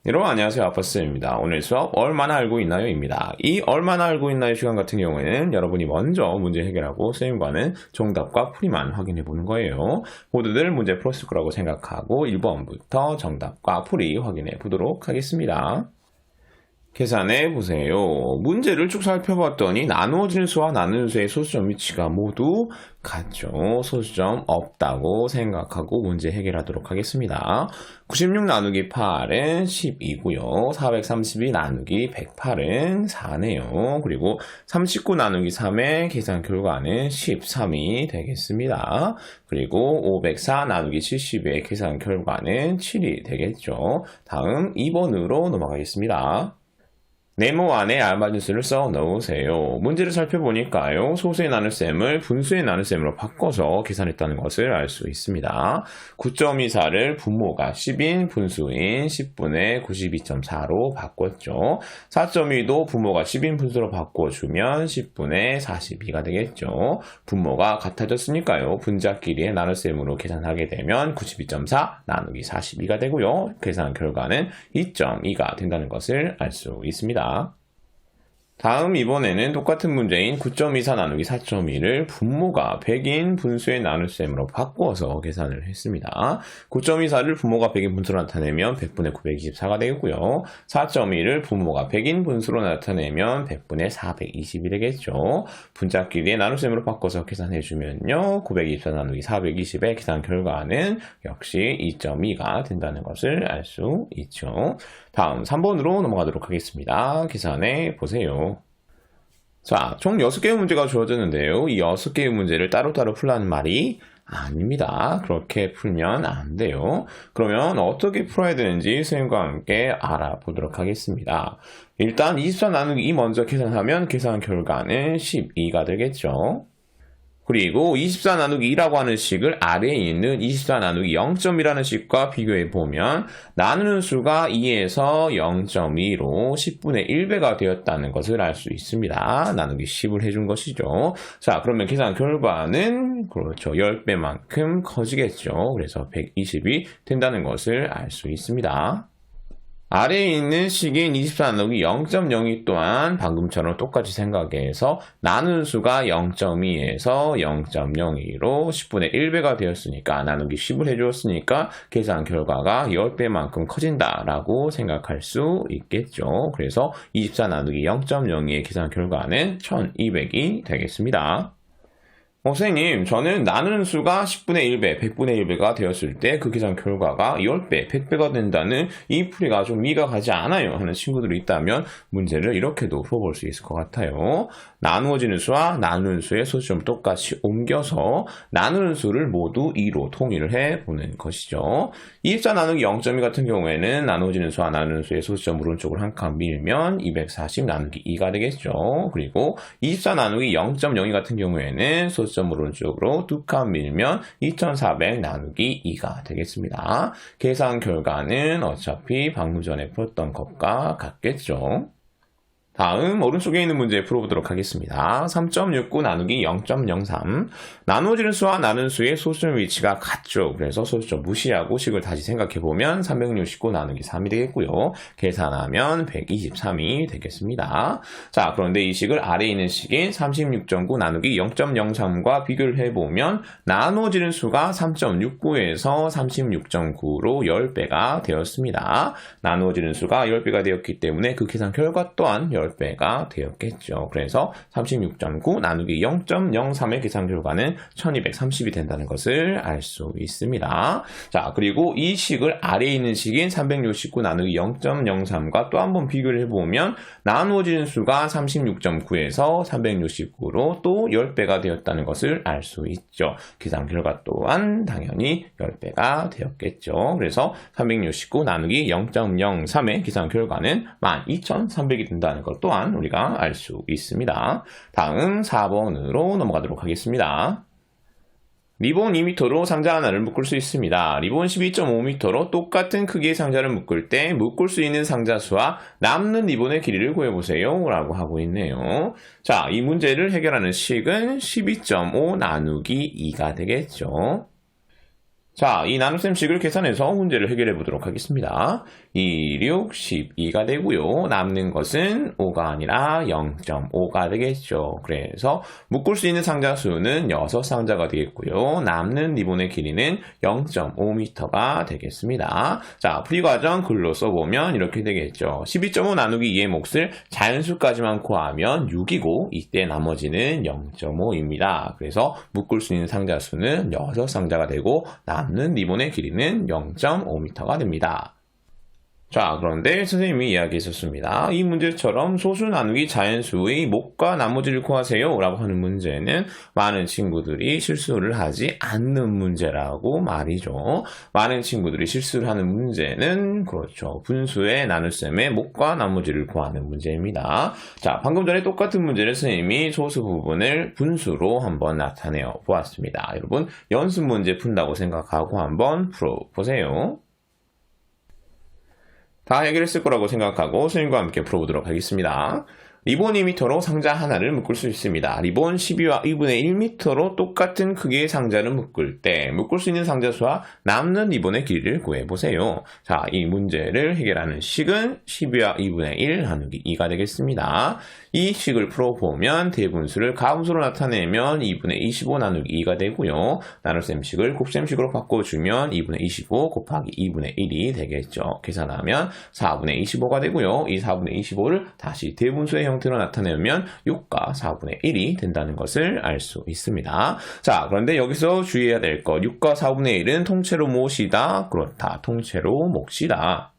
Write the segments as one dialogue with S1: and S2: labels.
S1: 여러분 안녕하세요. 아빠쌤입니다. 오늘 수업 얼마나 알고 있나요? 입니다. 이 얼마나 알고 있나요? 시간 같은 경우에는 여러분이 먼저 문제 해결하고 쌤과는 정답과 풀이만 확인해 보는 거예요. 모두들 문제 풀었을 거라고 생각하고 1번부터 정답과 풀이 확인해 보도록 하겠습니다. 계산해 보세요. 문제를 쭉 살펴봤더니 나누어지는 수와 나누는 수의 소수점 위치가 모두 같죠. 소수점 없다고 생각하고 문제 해결하도록 하겠습니다. 96 나누기 8은 10이고요. 432 나누기 108은 4네요. 그리고 39 나누기 3의 계산 결과는 13이 되겠습니다. 그리고 504 나누기 70의 계산 결과는 7이 되겠죠. 다음 2번으로 넘어가겠습니다. 네모 안에 알맞은 수를 써 넣으세요. 문제를 살펴보니까요. 소수의 나눗셈을 분수의 나눗셈으로 바꿔서 계산했다는 것을 알 수 있습니다. 9.24를 분모가 10인 분수인 10분의 92.4로 바꿨죠. 4.2도 분모가 10인 분수로 바꿔주면 10분의 42가 되겠죠. 분모가 같아졌으니까요. 분자끼리의 나눗셈으로 계산하게 되면 92.4 나누기 42가 되고요. 계산 결과는 2.2가 된다는 것을 알 수 있습니다. 다음 이번에는 똑같은 문제인 9.24 나누기 4.1을 분모가 100인 분수의 나눗셈으로 바꿔서 계산을 했습니다. 9.24를 분모가 100인 분수로 나타내면 100분의 924가 되겠고요. 4.1을 분모가 100인 분수로 나타내면 100분의 420이 되겠죠. 분자끼리의 나눗셈으로 바꿔서 계산해주면요. 924 나누기 420의 계산 결과는 역시 2.2가 된다는 것을 알 수 있죠. 다음 3번으로 넘어가도록 하겠습니다. 계산해 보세요. 자, 총 6개의 문제가 주어졌는데요. 이 6개의 문제를 따로따로 풀라는 말이 아닙니다. 그렇게 풀면 안 돼요. 그러면 어떻게 풀어야 되는지 선생님과 함께 알아보도록 하겠습니다. 일단 24 나누기 2 먼저 계산하면 계산 결과는 12가 되겠죠. 그리고 24 나누기 2라고 하는 식을 아래에 있는 24 나누기 0.2라는 식과 비교해 보면 나누는 수가 2에서 0.2로 10분의 1배가 되었다는 것을 알 수 있습니다. 나누기 10을 해준 것이죠. 자, 그러면 계산 결과는 그렇죠. 10배만큼 커지겠죠. 그래서 120이 된다는 것을 알 수 있습니다. 아래에 있는 식인 24 나누기 0.02 또한 방금처럼 똑같이 생각해서 나누는 수가 0.2에서 0.02로 10분의 1배가 되었으니까 나누기 10을 해주었으니까 계산 결과가 10배만큼 커진다라고 생각할 수 있겠죠. 그래서 24 나누기 0.02의 계산 결과는 1200이 되겠습니다. 선생님, 저는 나누는 수가 10분의 1배, 100분의 1배가 되었을 때 그 계산 결과가 10배, 100배가 된다는 이 풀이가 좀 이해가 가지 않아요 하는 친구들이 있다면 문제를 이렇게도 풀어볼 수 있을 것 같아요. 나누어지는 수와 나누는 수의 소수점을 똑같이 옮겨서 나누는 수를 모두 2로 통일을 해보는 것이죠. 24 나누기 0.2 같은 경우에는 나누어지는 수와 나누는 수의 소수점 오른쪽으로 한 칸 밀면 240 나누기 2가 되겠죠. 그리고 24 나누기 0.02 같은 경우에는 소수점 오른쪽으로 두 칸 밀면 2400 나누기 2가 되겠습니다. 계산 결과는 어차피 방금 전에 풀었던 것과 같겠죠. 다음 오른쪽에 있는 문제 풀어보도록 하겠습니다. 3.69 나누기 0.03 나누어지는 수와 나누는 수의 소수점 위치가 같죠. 그래서 소수점 무시하고 식을 다시 생각해보면 369 나누기 3이 되겠고요. 계산하면 123이 되겠습니다. 자, 그런데 이 식을 아래에 있는 식인 36.9 나누기 0.03과 비교를 해보면 나누어지는 수가 3.69에서 36.9로 10배가 되었습니다. 나누어지는 수가 10배가 되었기 때문에 그 계산 결과 또한 10배가 되었겠죠. 그래서 36.9 나누기 0.03의 계산 결과는 1230이 된다는 것을 알 수 있습니다. 자, 그리고 이 식을 아래에 있는 식인 369 나누기 0.03과 또 한번 비교를 해보면 나누어지는 수가 36.9에서 369로 또 10배가 되었다는 것을 알 수 있죠. 계산 결과 또한 당연히 10배가 되었겠죠. 그래서 369 나누기 0.03의 계산 결과는 12,300이 된다는 것 또한 우리가 알 수 있습니다. 다음 4번으로 넘어가도록 하겠습니다. 리본 2m로 상자 하나를 묶을 수 있습니다. 리본 12.5m로 똑같은 크기의 상자를 묶을 때 묶을 수 있는 상자 수와 남는 리본의 길이를 구해보세요 라고 하고 있네요. 자, 이 문제를 해결하는 식은 12.5 나누기 2가 되겠죠. 자, 이 나눗셈식을 계산해서 문제를 해결해 보도록 하겠습니다. 2, 6, 12가 되고요. 남는 것은 5가 아니라 0.5가 되겠죠. 그래서 묶을 수 있는 상자 수는 6상자가 되겠고요. 남는 리본의 길이는 0.5m가 되겠습니다. 자, 풀이 과정 글로 써보면 이렇게 되겠죠. 12.5 나누기 2의 몫을 자연수까지만 구하면 6이고 이때 나머지는 0.5입니다. 그래서 묶을 수 있는 상자 수는 6상자가 되고 남는 리본의 길이는 0.5m가 됩니다. 자, 그런데 선생님이 이야기했었습니다. 이 문제처럼 소수 나누기 자연수의 몫과 나머지를 구하세요 라고 하는 문제는 많은 친구들이 실수를 하지 않는 문제라고 말이죠. 많은 친구들이 실수를 하는 문제는 그렇죠. 분수의 나눗셈의 몫과 나머지를 구하는 문제입니다. 자, 방금 전에 똑같은 문제를 선생님이 소수 부분을 분수로 한번 나타내어 보았습니다. 여러분 연습 문제 푼다고 생각하고 한번 풀어보세요. 다 해결했을 거라고 생각하고 선생님과 함께 풀어보도록 하겠습니다. 리본 2m로 상자 하나를 묶을 수 있습니다. 리본 12와 2분의 1m로 똑같은 크기의 상자를 묶을 때 묶을 수 있는 상자 수와 남는 리본의 길이를 구해보세요. 자, 이 문제를 해결하는 식은 12와 2분의 1 나누기 2가 되겠습니다. 이 식을 풀어보면 대분수를 가분수로 나타내면 2분의 25 나누기 2가 되고요. 나눗셈식을 곱셈식으로 바꿔주면 2분의 25 곱하기 2분의 1이 되겠죠. 계산하면 4분의 25가 되고요. 이 4분의 25를 다시 대분수의 형태로 나타내면 6과 4분의 1이 된다는 것을 알 수 있습니다. 자, 그런데 여기서 주의해야 될 것, 6과 4분의 1은 통째로 몫이다. 그렇다. 통째로 몫이다.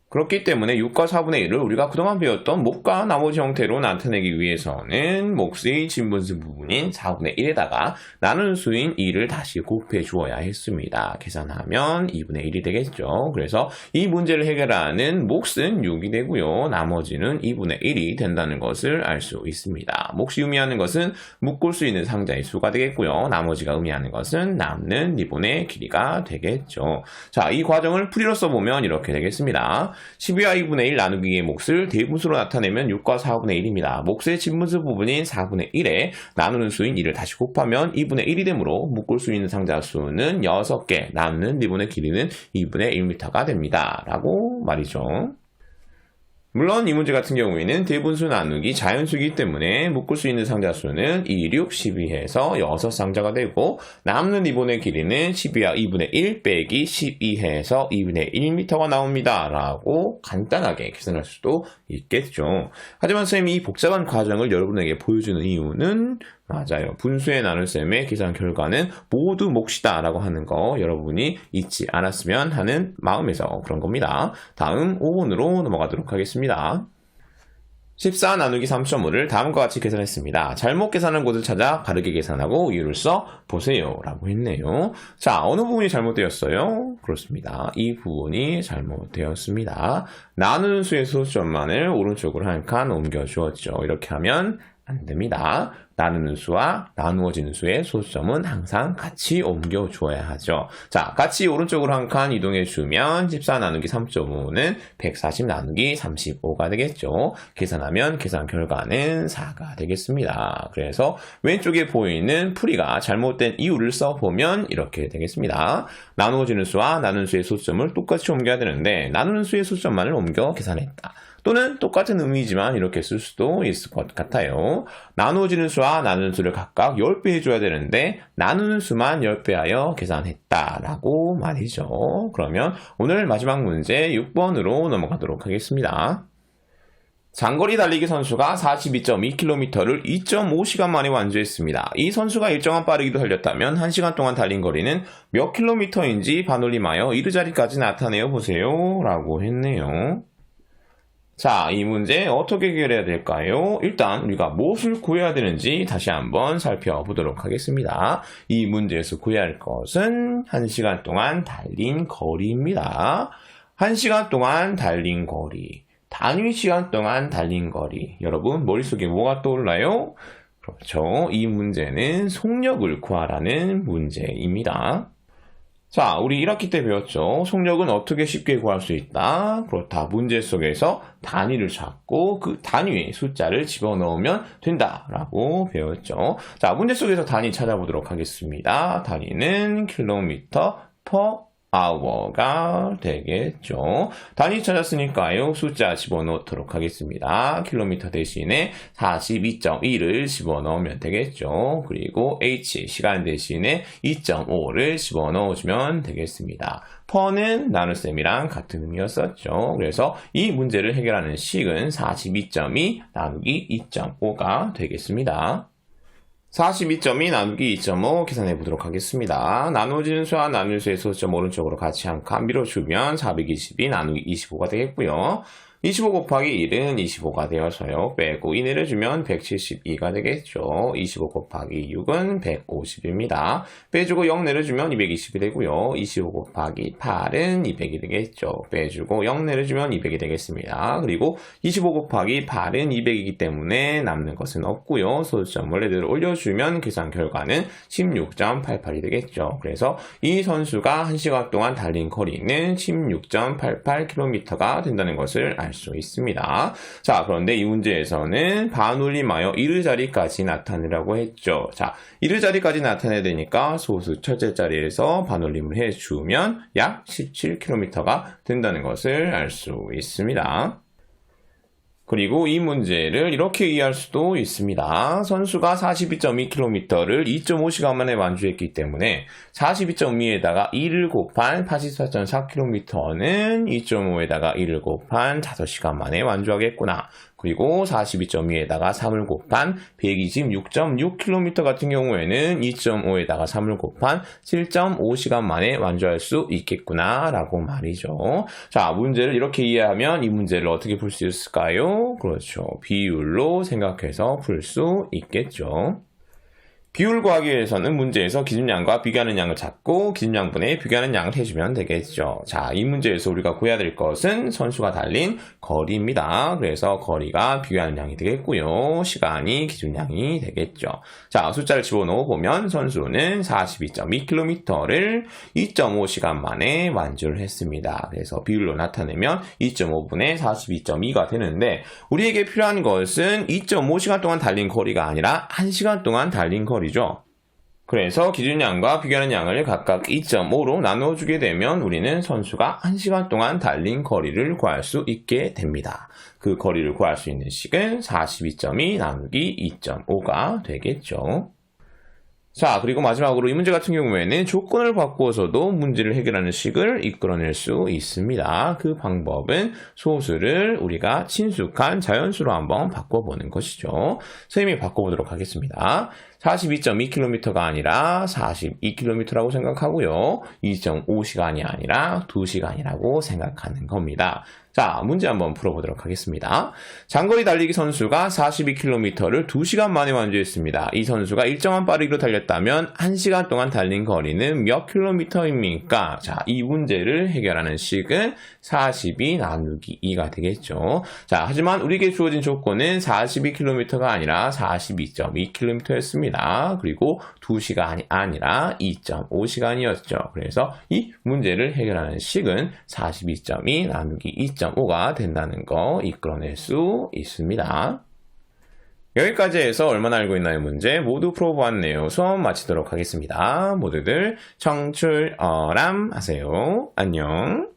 S1: 그렇기 때문에 6과 4분의 1을 우리가 그동안 배웠던 몫과 나머지 형태로 나타내기 위해서는 몫의 진분수 부분인 4분의 1에다가 나누는 수인 2를 다시 곱해 주어야 했습니다. 계산하면 2분의 1이 되겠죠. 그래서 이 문제를 해결하는 몫은 6이 되고요. 나머지는 2분의 1이 된다는 것을 알 수 있습니다. 몫이 의미하는 것은 묶을 수 있는 상자의 수가 되겠고요. 나머지가 의미하는 것은 남는 리본의 길이가 되겠죠. 자, 이 과정을 풀이로 써보면 이렇게 되겠습니다. 12와 2분의 1 나누기의 몫을 대분수로 나타내면 6과 4분의 1입니다. 몫의 진분수 부분인 4분의 1에 나누는 수인 2를 다시 곱하면 2분의 1이 되므로 묶을 수 있는 상자 수는 6개, 남는 리본의 길이는 2분의 1m가 됩니다. 라고 말이죠. 물론 이 문제 같은 경우에는 대분수 나누기 자연수이기 때문에 묶을 수 있는 상자 수는 2, 6, 12해서 6상자가 되고 남는 리본의 길이는 12와 2분의 1 빼기 12해서 2분의 1m가 나옵니다. 라고 간단하게 계산할 수도 있겠죠. 하지만 선생님이 이 복잡한 과정을 여러분에게 보여주는 이유는 맞아요. 분수의 나눗셈의 계산 결과는 모두 몫이다 라고 하는 거 여러분이 잊지 않았으면 하는 마음에서 그런 겁니다. 다음 5번으로 넘어가도록 하겠습니다. 14 나누기 3.5를 다음과 같이 계산했습니다. 잘못 계산한 곳을 찾아 바르게 계산하고 이유를 써 보세요 라고 했네요. 자, 어느 부분이 잘못되었어요? 그렇습니다. 이 부분이 잘못되었습니다. 나누는 수의 소수점만을 오른쪽으로 한 칸 옮겨 주었죠. 이렇게 하면 안 됩니다. 나누는 수와 나누어지는 수의 소수점은 항상 같이 옮겨 주어야 하죠. 자, 같이 오른쪽으로 한 칸 이동해 주면 14 나누기 3.5는 140 나누기 35가 되겠죠. 계산하면 계산 결과는 4가 되겠습니다. 그래서 왼쪽에 보이는 풀이가 잘못된 이유를 써보면 이렇게 되겠습니다. 나누어지는 수와 나누는 수의 소수점을 똑같이 옮겨야 되는데 나누는 수의 소수점만을 옮겨 계산했다. 또는 똑같은 의미지만 이렇게 쓸 수도 있을 것 같아요. 나누어지는 수와 나누는 수를 각각 10배 해줘야 되는데 나누는 수만 10배 하여 계산했다라고 말이죠. 그러면 오늘 마지막 문제 6번으로 넘어가도록 하겠습니다. 장거리 달리기 선수가 42.2km를 2.5시간 만에 완주했습니다. 이 선수가 일정한 빠르기로 달렸다면 1시간 동안 달린 거리는 몇 킬로미터인지 반올림하여 이르 자리까지 나타내어 보세요 라고 했네요. 자, 이 문제 어떻게 해결해야 될까요? 일단 우리가 무엇을 구해야 되는지 다시 한번 살펴보도록 하겠습니다. 이 문제에서 구해야 할 것은 1시간 동안 달린 거리입니다. 1시간 동안 달린 거리, 단위 시간 동안 달린 거리. 여러분 머릿속에 뭐가 떠올라요? 그렇죠. 이 문제는 속력을 구하라는 문제입니다. 자, 우리 1학기 때 배웠죠. 속력은 어떻게 쉽게 구할 수 있다? 그렇다. 문제 속에서 단위를 찾고 그 단위에 숫자를 집어넣으면 된다라고 배웠죠. 자, 문제 속에서 단위 찾아보도록 하겠습니다. 단위는 킬로미터, per hour가 되겠죠. 단위 찾았으니까요. 숫자 집어넣도록 하겠습니다. 킬로미터 대신에 42.1을 집어넣으면 되겠죠. 그리고 h 시간 대신에 2.5를 집어넣어주면 되겠습니다. per는 나눗셈이랑 같은 의미였었죠. 그래서 이 문제를 해결하는 식은 42.2 나누기 2.5가 되겠습니다. 42.2 나누기 2.5 계산해 보도록 하겠습니다. 나눠지는 수와 나눌 수의 소수점 오른쪽으로 같이 한 칸 밀어주면 422 나누기 25가 되겠고요. 25 곱하기 1은 25가 되어서요. 빼고 2 내려주면 172가 되겠죠. 25 곱하기 6은 150입니다. 빼주고 0 내려주면 220이 되고요. 25 곱하기 8은 200이 되겠죠. 빼주고 0 내려주면 200이 되겠습니다. 그리고 25 곱하기 8은 200이기 때문에 남는 것은 없고요. 소수점을 원래대로 올려주면 계산 결과는 16.88이 되겠죠. 그래서 이 선수가 1시간 동안 달린 거리는 16.88km가 된다는 것을 알 수 있습니다. 자, 그런데 이 문제에서는 반올림하여 이르 자리까지 나타내라고 했죠. 자, 이르 자리까지 나타내야 되니까 소수 첫째 자리에서 반올림을 해주면 약 17km가 된다는 것을 알 수 있습니다. 그리고 이 문제를 이렇게 이해할 수도 있습니다. 선수가 42.2km를 2.5시간 만에 완주했기 때문에 42.2에다가 2를 곱한 84.4km는 2.5에다가 1을 곱한 5시간 만에 완주하겠구나. 그리고 42.2에다가 3을 곱한 126.6km 같은 경우에는 2.5에다가 3을 곱한 7.5시간 만에 완주할 수 있겠구나 라고 말이죠. 자, 문제를 이렇게 이해하면 이 문제를 어떻게 풀 수 있을까요? 그렇죠. 비율로 생각해서 풀 수 있겠죠. 비율 구하기 위해서는 문제에서 기준량과 비교하는 양을 찾고 기준량분의 비교하는 양을 해주면 되겠죠. 자, 이 문제에서 우리가 구해야 될 것은 선수가 달린 거리입니다. 그래서 거리가 비교하는 양이 되겠고요. 시간이 기준량이 되겠죠. 자, 숫자를 집어넣어 보면 선수는 42.2km를 2.5시간 만에 완주를 했습니다. 그래서 비율로 나타내면 2.5분의 42.2가 되는데 우리에게 필요한 것은 2.5시간 동안 달린 거리가 아니라 1시간 동안 달린 거리 죠. 그래서 기준량과 비교하는 양을 각각 2.5로 나눠주게 되면 우리는 선수가 1시간 동안 달린 거리를 구할 수 있게 됩니다. 그 거리를 구할 수 있는 식은 42.2 나누기 2.5가 되겠죠. 자, 그리고 마지막으로 이 문제 같은 경우에는 조건을 바꾸어서도 문제를 해결하는 식을 이끌어낼 수 있습니다. 그 방법은 소수를 우리가 친숙한 자연수로 한번 바꿔보는 것이죠. 선생님이 바꿔보도록 하겠습니다. 42.2km가 아니라 42km라고 생각하고요. 2.5시간이 아니라 2시간이라고 생각하는 겁니다. 자, 문제 한번 풀어보도록 하겠습니다. 장거리 달리기 선수가 42km를 2시간 만에 완주했습니다. 이 선수가 일정한 빠르기로 달렸다면 1시간 동안 달린 거리는 몇 킬로미터입니까? 자, 이 문제를 해결하는 식은 42 나누기 2가 되겠죠. 자, 하지만 우리에게 주어진 조건은 42km가 아니라 42.2km였습니다. 그리고 2시간이 아니라 2.5시간이었죠. 그래서 이 문제를 해결하는 식은 42.2 나누기 2.5가 된다는 거 이끌어낼 수 있습니다. 여기까지 해서 얼마나 알고 있나요? 문제 모두 풀어보았네요. 수업 마치도록 하겠습니다. 모두들 청출어람 하세요. 안녕.